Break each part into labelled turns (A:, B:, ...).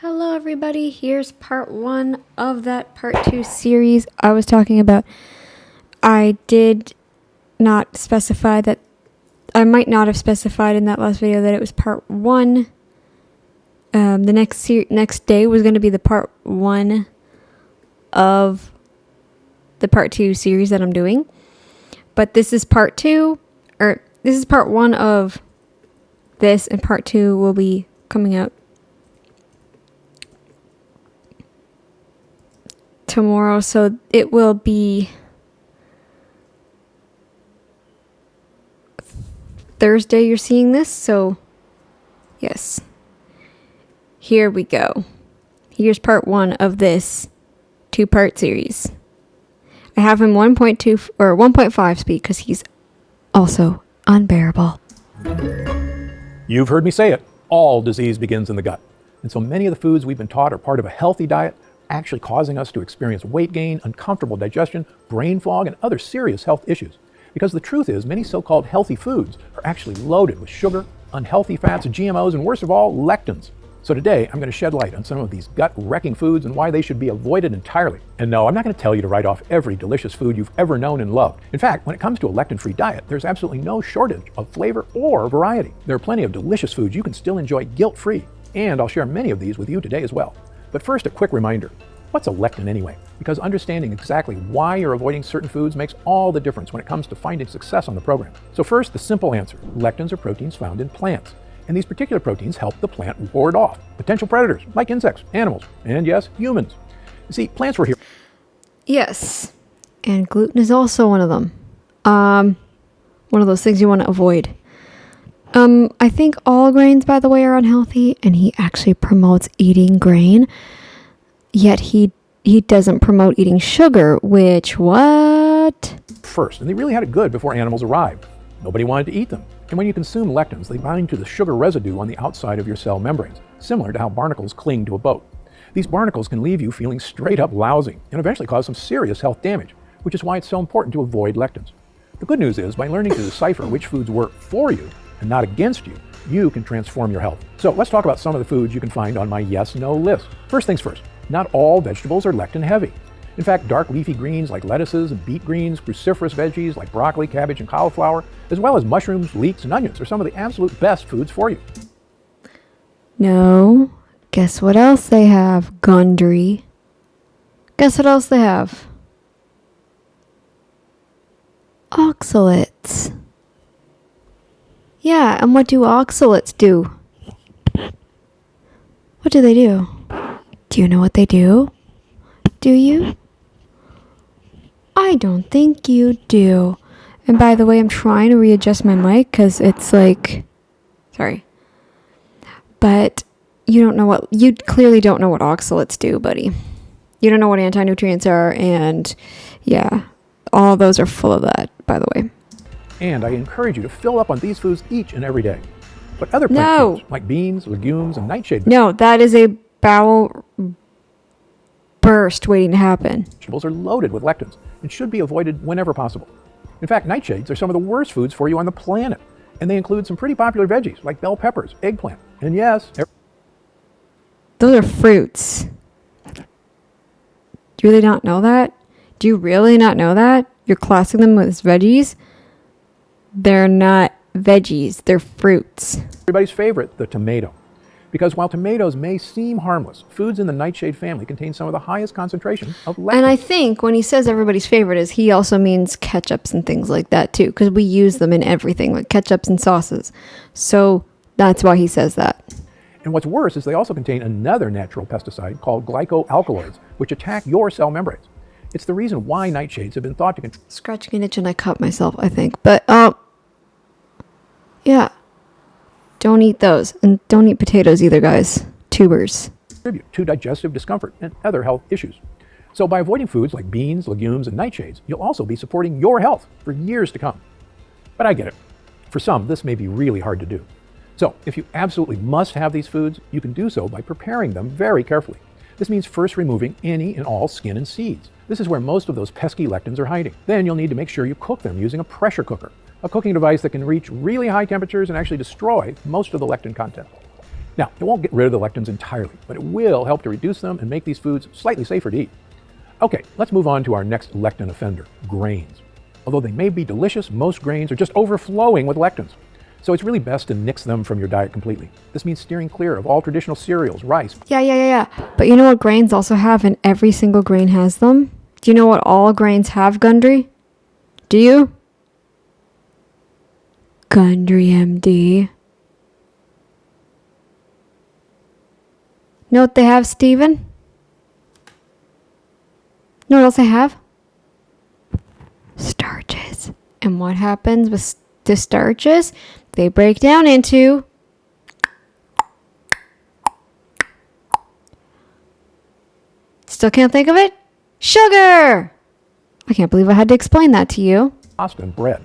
A: Hello everybody, here's part 1 of that part 2 series I was talking about. I did not specify that, I might not have specified in that last video that it was part 1. The next day was going to be the part 1 of the part 2 series that I'm doing. But this is part 2, or this is part 1 of this, and part 2 will be coming out tomorrow, so it will be Thursday you're seeing this, so yes. Here we go. Here's part 1 of this 2-part series. I have him 1.2 or 1.5 speed because he's also unbearable.
B: You've heard me say it, all disease begins in the gut. And so many of the foods we've been taught are part of a healthy diet, actually causing us to experience weight gain, uncomfortable digestion, brain fog, and other serious health issues. Because the truth is, many so-called healthy foods are actually loaded with sugar, unhealthy fats, GMOs, and worst of all, lectins. So today, I'm going to shed light on some of these gut-wrecking foods and why they should be avoided entirely. And no, I'm not going to tell you to write off every delicious food you've ever known and loved. In fact, when it comes to a lectin-free diet, there's absolutely no shortage of flavor or variety. There are plenty of delicious foods you can still enjoy guilt-free, and I'll share many of these with you today as well. But first, a quick reminder. What's a lectin anyway? Because understanding exactly why you're avoiding certain foods makes all the difference when it comes to finding success on the program. So first, the simple answer. Lectins are proteins found in plants. And these particular proteins help the plant ward off potential predators like insects, animals, and yes, humans. You see, plants were here.
A: Yes, and gluten is also one of them. One of those things you want to avoid. I think all grains, by the way, are unhealthy, and he actually promotes eating grain. Yet he doesn't promote eating sugar, which what?
B: First, and they really had it good before animals arrived. Nobody wanted to eat them. And when you consume lectins, they bind to the sugar residue on the outside of your cell membranes, similar to how barnacles cling to a boat. These barnacles can leave you feeling straight up lousy and eventually cause some serious health damage, which is why it's so important to avoid lectins. The good news is, by learning to decipher which foods work for you and not against you, you can transform your health. So let's talk about some of the foods you can find on my yes/no list. First things first, not all vegetables are lectin heavy. In fact, dark leafy greens like lettuces and beet greens, cruciferous veggies like broccoli, cabbage, and cauliflower, as well as mushrooms, leeks, and onions are some of the absolute best foods for you.
A: No. Guess what else they have? Gundry. Guess what else they have? Oxalates. Yeah, and what do oxalates do? What do they do? Do you know what they do? Do you? I don't think you do. And by the way, I'm trying to readjust my mic because it's like, sorry. But you clearly don't know what oxalates do, buddy. You don't know what anti-nutrients are, and yeah, all those are full of that, by the way.
B: And I encourage you to fill up on these foods each and every day. But other plant foods like beans, legumes, and nightshade
A: No, that is a bowel burst waiting to happen.
B: Vegetables are loaded with lectins and should be avoided whenever possible. In fact, nightshades are some of the worst foods for you on the planet, and they include some pretty popular veggies like bell peppers, eggplant, and yes,
A: those are fruits. Do you really not know that? Do you really not know that? You're classing them as veggies? They're not veggies, they're fruits.
B: Everybody's favorite, the tomato. Because while tomatoes may seem harmless, foods in the nightshade family contain some of the highest concentration of lectins.
A: And I think when he says everybody's favorite is he also means ketchups and things like that too, because we use them in everything, like ketchups and sauces. So that's why he says that.
B: And what's worse is they also contain another natural pesticide called glycoalkaloids, which attack your cell membranes. It's the reason why nightshades have been thought to control.
A: Scratching an itch and I cut myself, I think. But, yeah. Don't eat those. And don't eat potatoes either, guys. Tubers.
B: Contribute to digestive discomfort and other health issues. So by avoiding foods like beans, legumes, and nightshades, you'll also be supporting your health for years to come. But I get it. For some, this may be really hard to do. So if you absolutely must have these foods, you can do so by preparing them very carefully. This means first removing any and all skin and seeds. This is where most of those pesky lectins are hiding. Then you'll need to make sure you cook them using a pressure cooker, a cooking device that can reach really high temperatures and actually destroy most of the lectin content. Now, it won't get rid of the lectins entirely, but it will help to reduce them and make these foods slightly safer to eat. Okay, let's move on to our next lectin offender, grains. Although they may be delicious, most grains are just overflowing with lectins. So it's really best to nix them from your diet completely. This means steering clear of all traditional cereals, rice.
A: Yeah. But you know what grains also have, and every single grain has them? Do you know what all grains have, Gundry? Do you? Gundry MD. Know what they have, Steven? Know what else they have? Starches. And what happens with the starches? They break down into still can't think of it? Sugar! I can't believe I had to explain that to you.
B: Pasta and bread.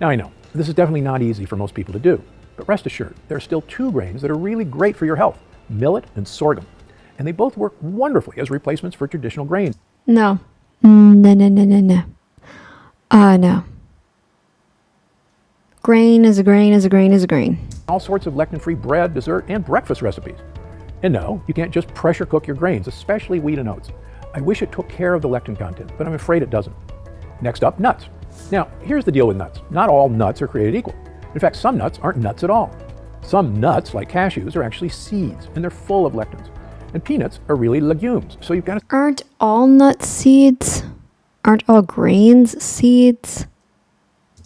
B: Now I know, this is definitely not easy for most people to do, but rest assured, there are still two grains that are really great for your health, millet and sorghum. And they both work wonderfully as replacements for traditional grains.
A: No. No. No. Grain is a grain is a grain is a grain.
B: All sorts of lectin-free bread, dessert, and breakfast recipes. And no, you can't just pressure cook your grains, especially wheat and oats. I wish it took care of the lectin content, but I'm afraid it doesn't. Next up, nuts. Now, here's the deal with nuts. Not all nuts are created equal. In fact, some nuts aren't nuts at all. Some nuts, like cashews, are actually seeds, and they're full of lectins. And peanuts are really legumes, so you've got to...
A: Aren't all nuts seeds? Aren't all grains seeds?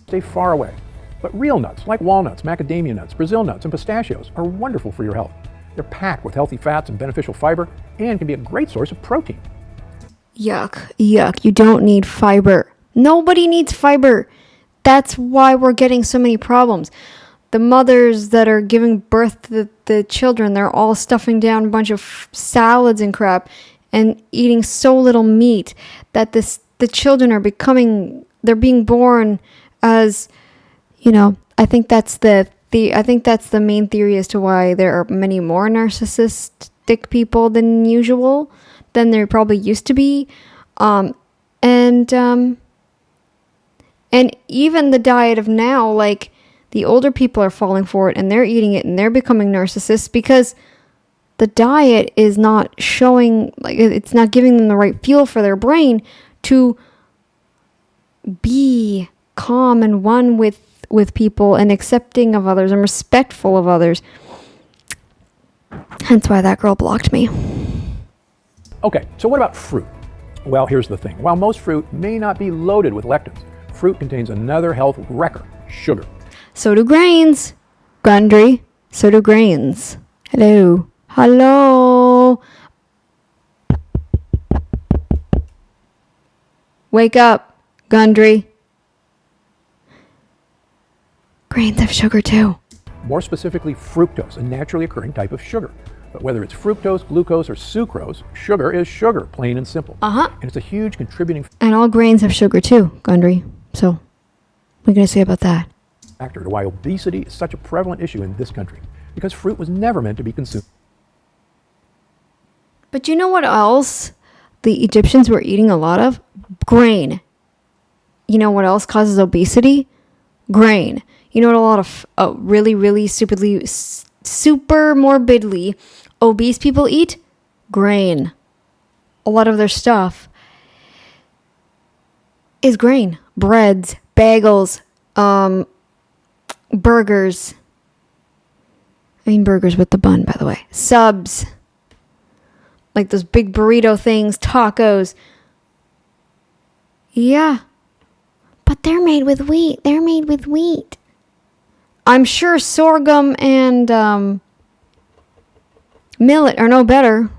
B: Stay far away. But real nuts, like walnuts, macadamia nuts, Brazil nuts, and pistachios, are wonderful for your health. They're packed with healthy fats and beneficial fiber, and can be a great source of protein.
A: Yuck. You don't need fiber. Nobody needs fiber. That's why we're getting so many problems. The mothers that are giving birth to the children, they're all stuffing down a bunch of salads and crap and eating so little meat that the children are they're being born as, I think that's the main theory as to why there are many more narcissistic people than usual, than there probably used to be. And even the diet of now, like, the older people are falling for it and they're eating it and they're becoming narcissists because the diet is not showing, like, it's not giving them the right fuel for their brain to be calm and one with people and accepting of others and respectful of others. Hence why that girl blocked me.
B: Okay, so what about fruit? Well, here's the thing. While most fruit may not be loaded with lectins, fruit contains another health wrecker, sugar.
A: So do grains. Gundry. So do grains. Hello. Wake up, Gundry. Grains have sugar too.
B: More specifically, fructose, a naturally occurring type of sugar. But whether it's fructose, glucose, or sucrose, sugar is sugar, plain and simple. And it's a huge contributing
A: And all grains have sugar too, Gundry. So, what are you going to say about that?
B: factor to why obesity is such a prevalent issue in this country. Because fruit was never meant to be consumed.
A: But you know what else the Egyptians were eating a lot of? Grain. You know what else causes obesity? Grain. You know what a lot of really super morbidly obese people eat? Grain. A lot of their stuff is grain. Breads, bagels, burgers. I mean burgers with the bun, by the way. Subs. Like those big burrito things, tacos. Yeah. But they're made with wheat. I'm sure sorghum and millet are no better.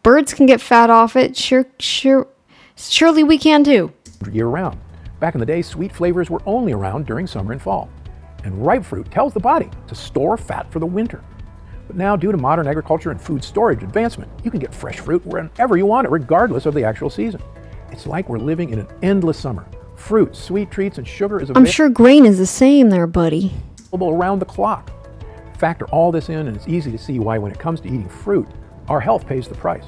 A: Birds can get fat off it. Surely we can too.
B: Year-round. Back in the day, sweet flavors were only around during summer and fall. And ripe fruit tells the body to store fat for the winter. But now, due to modern agriculture and food storage advancement, you can get fresh fruit whenever you want it, regardless of the actual season. It's like we're living in an endless summer. Fruit, sweet treats, and sugar is
A: I'm sure grain is the same there, buddy.
B: available around the clock. Factor all this in, and it's easy to see why when it comes to eating fruit, our health pays the price.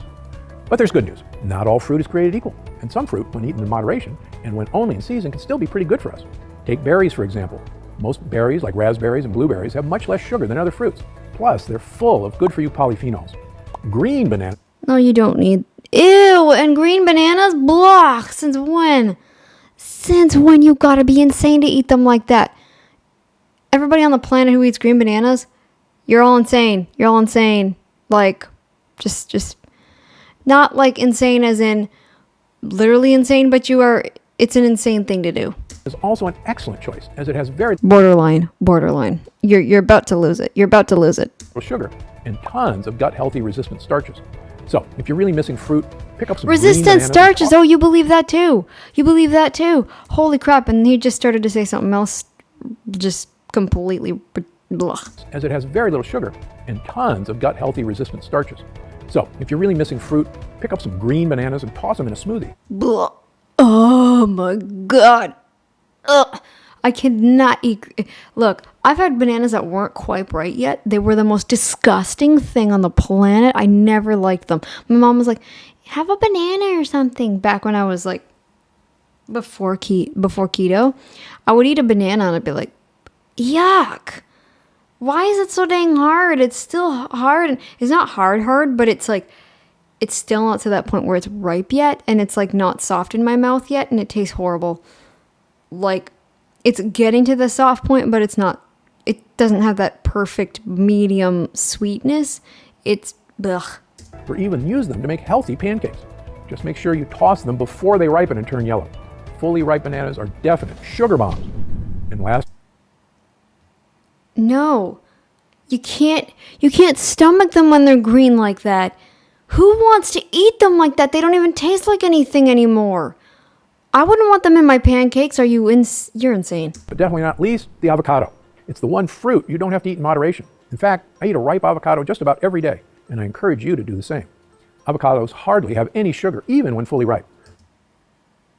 B: But there's good news. Not all fruit is created equal, and some fruit, when eaten in moderation and when only in season, can still be pretty good for us. Take berries, for example. Most berries, like raspberries and blueberries, have much less sugar than other fruits. Plus, they're full of good-for-you polyphenols. Green bananas.
A: No, you don't need. Ew, and green bananas? Blah. Since when? Since when you gotta be insane to eat them like that? Everybody on the planet who eats green bananas, you're all insane. You're all insane. Like, just not like insane as in literally insane, but it's an insane thing to do.
B: Is also an excellent choice as it has very
A: Borderline. You're about to lose it.
B: little sugar and tons of gut-healthy resistant starches. So, if you're really missing fruit, pick up some green
A: Resistant
B: bananas.
A: starches. Oh, you believe that too. Holy crap. And he just started to say something else. Just completely blah.
B: As it has very little sugar and tons of gut-healthy resistant starches. So, if you're really missing fruit, pick up some green bananas and toss them in a smoothie.
A: Blah. Oh my God. Ugh. I cannot eat. Look, I've had bananas that weren't quite ripe yet. They were the most disgusting thing on the planet. I never liked them. My mom was like, have a banana or something. Back when I was like, before keto, I would eat a banana and I'd be like, yuck. Why is it so dang hard? It's still hard. And it's not hard, but it's like, it's still not to that point where it's ripe yet. And it's like not soft in my mouth yet. And it tastes horrible. Like, it's getting to the soft point, but it's not. It doesn't have that perfect medium sweetness. It's ugh.
B: Or even use them to make healthy pancakes. Just make sure you toss them before they ripen and turn yellow. Fully ripe bananas are definite sugar bombs. And last,
A: No, you can't stomach them when they're green like that. Who wants to eat them like that? They don't even taste like anything anymore. I wouldn't want them in my pancakes. You're insane.
B: but definitely not least, the avocado. It's the one fruit you don't have to eat in moderation. In fact, I eat a ripe avocado just about every day, and I encourage you to do the same. Avocados hardly have any sugar, even when fully ripe.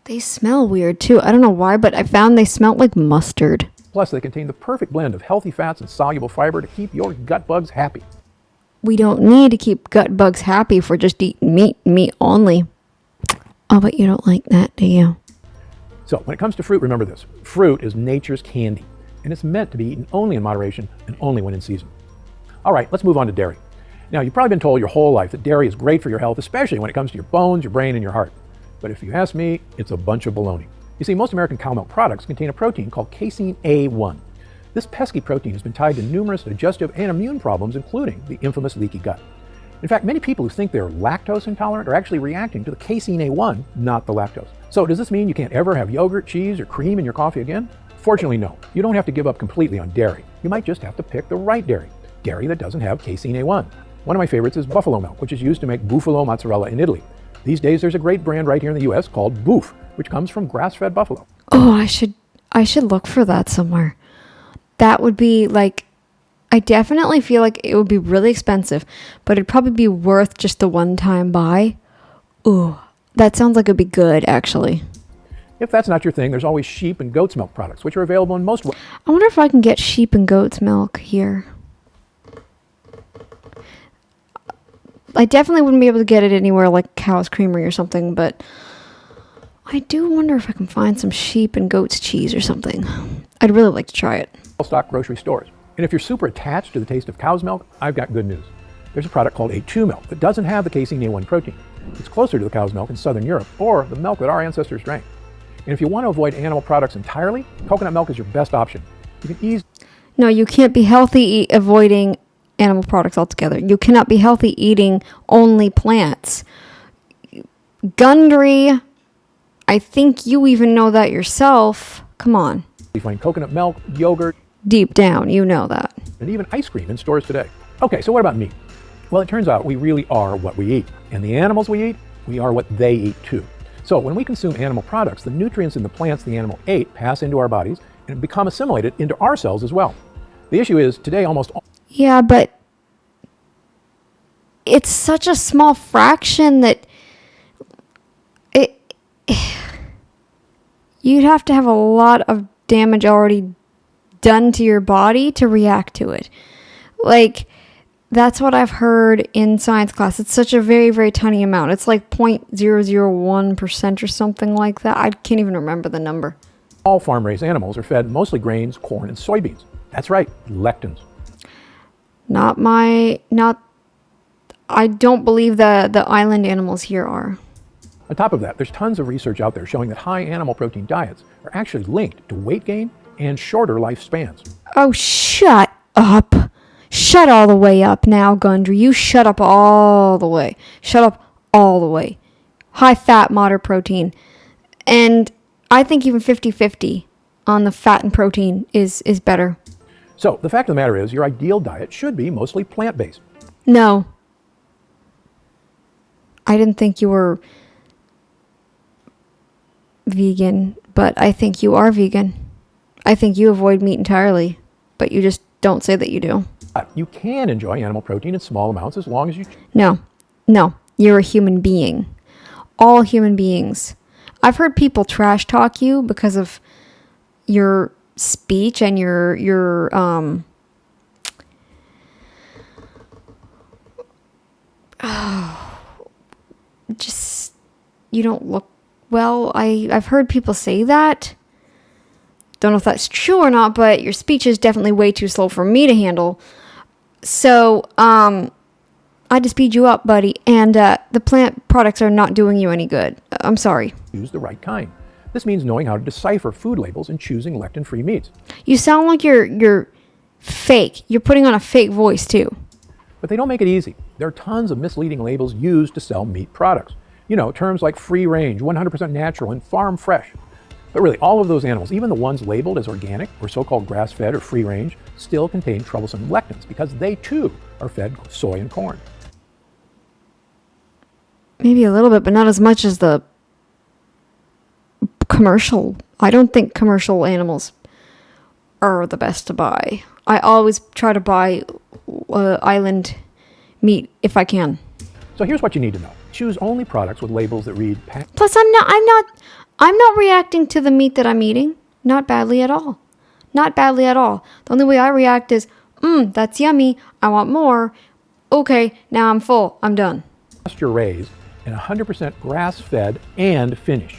A: They smell weird too. I don't know why, but I found they smelled like mustard.
B: Plus, they contain the perfect blend of healthy fats and soluble fiber to keep your gut bugs happy.
A: We don't need to keep gut bugs happy if we're just eating meat only. Oh, but you don't like that, do you?
B: So, when it comes to fruit, remember this. Fruit is nature's candy, and it's meant to be eaten only in moderation and only when in season. All right, let's move on to dairy. Now, you've probably been told your whole life that dairy is great for your health, especially when it comes to your bones, your brain, and your heart. But if you ask me, it's a bunch of baloney. You see, most American cow milk products contain a protein called casein A1. This pesky protein has been tied to numerous digestive and immune problems, including the infamous leaky gut. In fact, many people who think they're lactose intolerant are actually reacting to the casein A1, not the lactose. So does this mean you can't ever have yogurt, cheese, or cream in your coffee again? Fortunately, no. You don't have to give up completely on dairy. You might just have to pick the right dairy that doesn't have casein A1. One of my favorites is buffalo milk, which is used to make buffalo mozzarella in Italy. These days, there's a great brand right here in the US called Boof, which comes from grass-fed buffalo.
A: Oh, I should look for that somewhere. That would be like, I definitely feel like it would be really expensive, but it'd probably be worth just the one-time buy. Ooh, that sounds like it'd be good, actually.
B: If that's not your thing, there's always sheep and goat's milk products, which are available in most.
A: I wonder if I can get sheep and goat's milk here. I definitely wouldn't be able to get it anywhere like Cow's Creamery or something, but I do wonder if I can find some sheep and goat's cheese or something. I'd really like to try it.
B: Stock grocery stores. And if you're super attached to the taste of cow's milk, I've got good news. There's a product called A2 milk that doesn't have the casein A1 protein. It's closer to the cow's milk in southern Europe, or the milk that our ancestors drank. And if you want to avoid animal products entirely, coconut milk is your best option. You can ease.
A: No, you can't be healthy avoiding animal products altogether. You cannot be healthy eating only plants. Gundry, I think you even know that yourself. Come on.
B: You find coconut milk, yogurt,
A: Deep down, you know that.
B: and even ice cream in stores today. Okay, so what about meat? Well, it turns out we really are what we eat. And the animals we eat, we are what they eat too. So when we consume animal products, the nutrients in the plants the animal ate pass into our bodies and become assimilated into our cells as well. The issue is today almost all.
A: Yeah, but it's such a small fraction that you'd have to have a lot of damage already done to your body to react to it. Like, that's what I've heard in science class. It's such a very, very tiny amount. It's like 0.001% or something like that. I can't even remember the number.
B: All farm-raised animals are fed mostly grains, corn, and soybeans. That's right, lectins.
A: I don't believe the island animals here are.
B: On top of that, there's tons of research out there showing that high animal protein diets are actually linked to weight gain and shorter lifespans.
A: Oh, shut up. Shut all the way up now, Gundry. You shut up all the way. Shut up all the way. High fat, moderate protein. And I think even 50-50 on the fat and protein is better.
B: So the fact of the matter is, your ideal diet should be mostly plant-based.
A: No. I didn't think you were vegan, but I think you are vegan. I think you avoid meat entirely, but you just don't say that you do.
B: You can enjoy animal protein in small amounts as long as you...
A: No. You're a human being. All human beings. I've heard people trash talk you because of your speech and your just, you don't look well. I've heard people say that. Don't know if that's true or not, but your speech is definitely way too slow for me to handle. So, I had to speed you up, buddy, and the plant products are not doing you any good. I'm sorry.
B: Use the right kind. This means knowing how to decipher food labels and choosing lectin-free meats.
A: You sound like you're fake. You're putting on a fake voice, too.
B: But they don't make it easy. There are tons of misleading labels used to sell meat products. You know, terms like free range, 100% natural, and farm fresh. But really, all of those animals, even the ones labeled as organic or so-called grass-fed or free range, still contain troublesome lectins because they too are fed soy and corn.
A: Maybe a little bit, but not as much as the commercial. I don't think commercial animals are the best to buy. I always try to buy island meat if I can.
B: So here's what you need to know. Choose only products with labels that read...
A: Plus, I'm not reacting to the meat that I'm eating. Not badly at all. Not badly at all. The only way I react is, that's yummy. I want more. Okay, now I'm full. I'm done.
B: Pasture raised and 100% grass-fed and finished.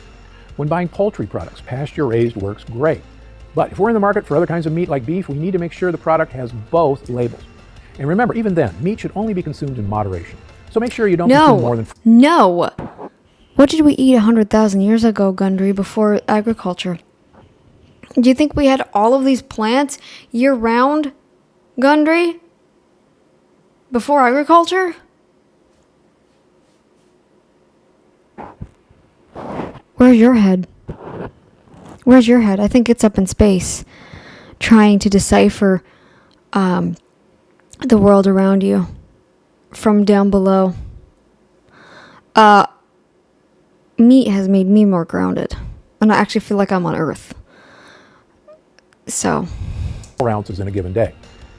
B: When buying poultry products, pasture raised works great. But if we're in the market for other kinds of meat like beef, we need to make sure the product has both labels. And remember, even then, meat should only be consumed in moderation. So make sure you don't consume more than...
A: No! What did we eat 100,000 years ago, Gundry, before agriculture? Do you think we had all of these plants year-round, Gundry? Before agriculture? Where's your head? Where's your head? I think it's up in space, trying to decipher the world around you from down below. Meat has made me more grounded, and I actually feel like I'm on Earth. So,
B: 4 ounces in a given day.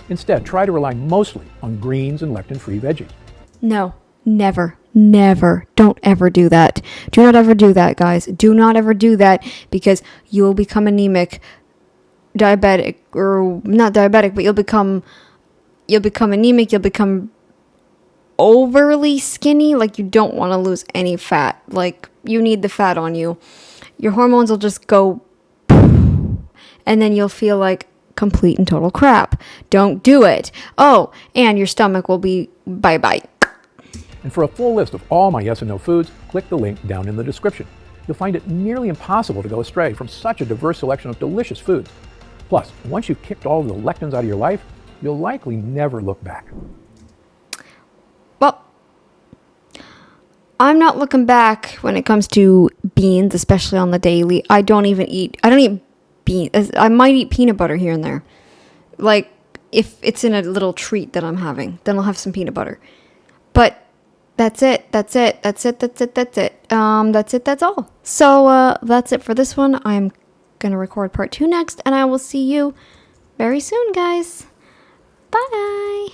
B: Instead, try to rely mostly on greens and lectin-free veggies.
A: No, never. Don't ever do that. Do not ever do that, guys. Do not ever do that, because you will become anemic, diabetic, or not diabetic, but you'll become anemic. You'll become overly skinny. Like, you don't want to lose any fat. Like, you need the fat on you. Your hormones will just go, and then you'll feel like complete and total crap. Don't do it. Oh, and your stomach will be bye-bye.
B: And for a full list of all my yes and no foods, click the link down in the description. You'll find it nearly impossible to go astray from such a diverse selection of delicious foods. Plus, once you've kicked all of the lectins out of your life, you'll likely never look back.
A: Well, I'm not looking back when it comes to beans, especially on the daily. I don't eat beans. I might eat peanut butter here and there. Like, if it's in a little treat that I'm having, then I'll have some peanut butter. But that's it. That's all. So, that's it for this one. I'm going to record part 2 next, and I will see you very soon, guys. Bye.